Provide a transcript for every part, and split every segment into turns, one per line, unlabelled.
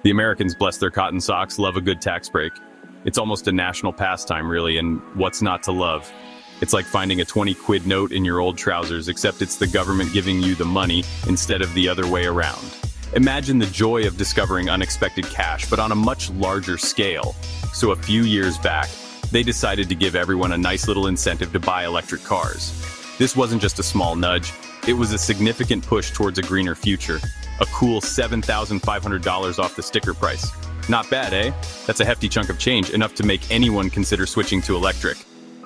The Americans, bless their cotton socks, love a good tax break. It's almost a national pastime, really, and what's not to love? It's like finding a 20-quid note in your old trousers, except it's the government giving you the money instead of the other way around. Imagine the joy of discovering unexpected cash, but on a much larger scale. So a few years back, they decided to give everyone a nice little incentive to buy electric cars. This wasn't just a small nudge, it was a significant push towards a greener future. A cool $7,500 off the sticker price. Not bad, eh? That's a hefty chunk of change, enough to make anyone consider switching to electric.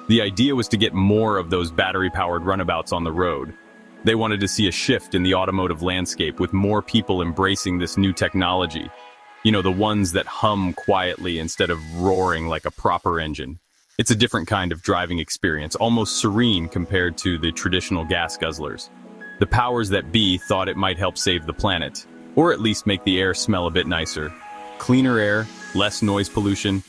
The idea was to get more of those battery-powered runabouts on the road. They wanted to see a shift in the automotive landscape with more people embracing this new technology. You know, the ones that hum quietly instead of roaring like a proper engine. It's a different kind of driving experience, almost serene compared to the traditional gas guzzlers. The powers that be thought it might help save the planet, or at least make the air smell a bit nicer. Cleaner air, less noise pollution,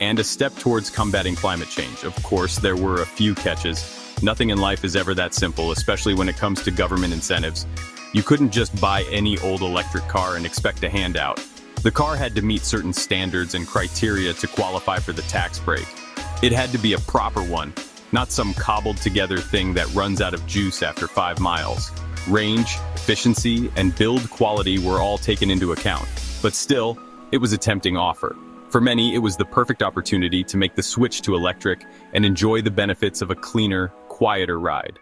and a step towards combating climate change. Of course, there were a few catches. Nothing in life is ever that simple, especially when it comes to government incentives. You couldn't just buy any old electric car and expect a handout. The car had to meet certain standards and criteria to qualify for the tax break. It had to be a proper one, not some cobbled together thing that runs out of juice after 5 miles. Range, efficiency, and build quality were all taken into account. But still, it was a tempting offer. For many, it was the perfect opportunity to make the switch to electric and enjoy the benefits of a cleaner, quieter ride.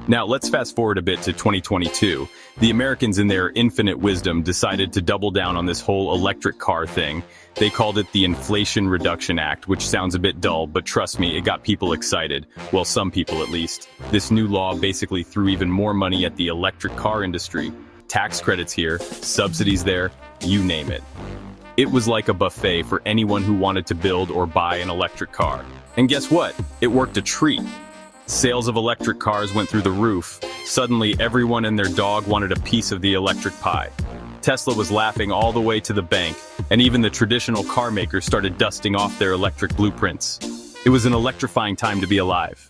Now, let's fast forward a bit to 2022. The Americans, in their infinite wisdom, decided to double down on this whole electric car thing. They called it the Inflation Reduction Act, which sounds a bit dull, but trust me, it got people excited. Well, some people at least. This new law basically threw even more money at the electric car industry. Tax credits here, subsidies there, you name it. It was like a buffet for anyone who wanted to build or buy an electric car. And guess what? It worked a treat. Sales of electric cars went through the roof. Suddenly, everyone and their dog wanted a piece of the electric pie. Tesla was laughing all the way to the bank, and even the traditional car makers started dusting off their electric blueprints. It was an electrifying time to be alive.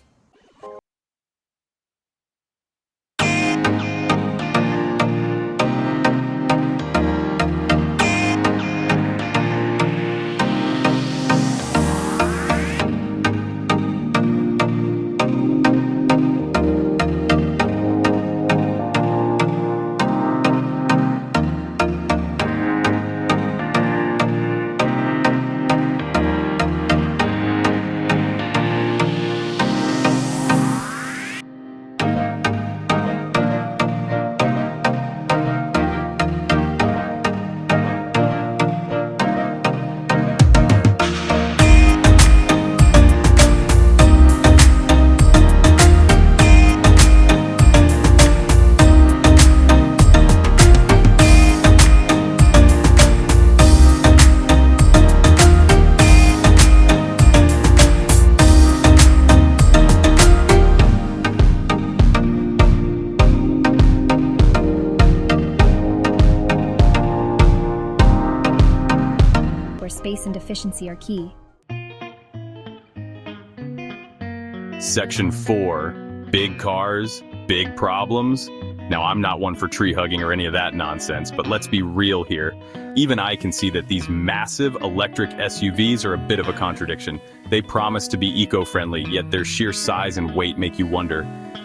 Space and efficiency are key.
Section 4. Big cars, big problems. Now, I'm not one for tree hugging or any of that nonsense, but let's be real here. Even I can see that these massive electric SUVs are a bit of a contradiction. They promise to be eco-friendly, yet their sheer size and weight make you wonder.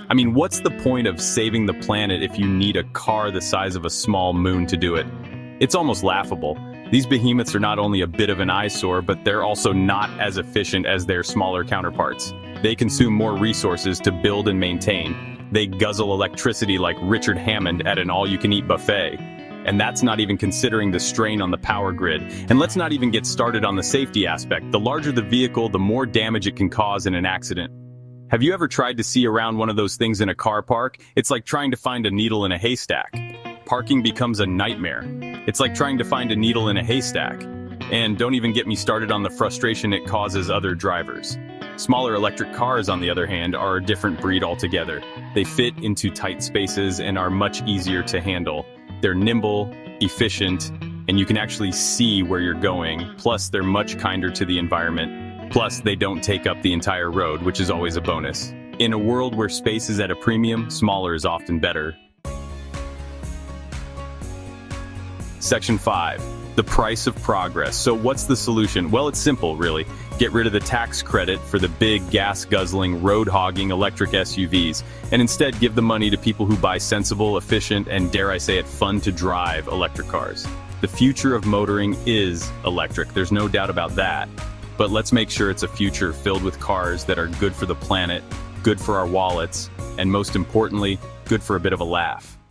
I mean, what's the point of saving the planet if you need a car the size of a small moon to do it? It's almost laughable. These behemoths are not only a bit of an eyesore, but they're also not as efficient as their smaller counterparts. They consume more resources to build and maintain. They guzzle electricity like Richard Hammond at an all-you-can-eat buffet. And that's not even considering the strain on the power grid. And let's not even get started on the safety aspect. The larger the vehicle, the more damage it can cause in an accident. Have you ever tried to see around one of those things in a car park? It's like trying to find a needle in a haystack. Parking becomes a nightmare. It's like trying to find a needle in a haystack. And don't even get me started on the frustration it causes other drivers. Smaller electric cars, on the other hand, are a different breed altogether. They fit into tight spaces and are much easier to handle. They're nimble, efficient, and you can actually see where you're going. Plus, they're much kinder to the environment. Plus, they don't take up the entire road, which is always a bonus. In a world where space is at a premium, smaller is often better. Section 5. The price of progress. So what's the solution? Well, it's simple, really. Get rid of the tax credit for the big, gas-guzzling, road-hogging electric SUVs, and instead give the money to people who buy sensible, efficient, and dare I say it, fun-to-drive electric cars. The future of motoring is electric, there's no doubt about that. But let's make sure it's a future filled with cars that are good for the planet, good for our wallets, and most importantly, good for a bit of a laugh.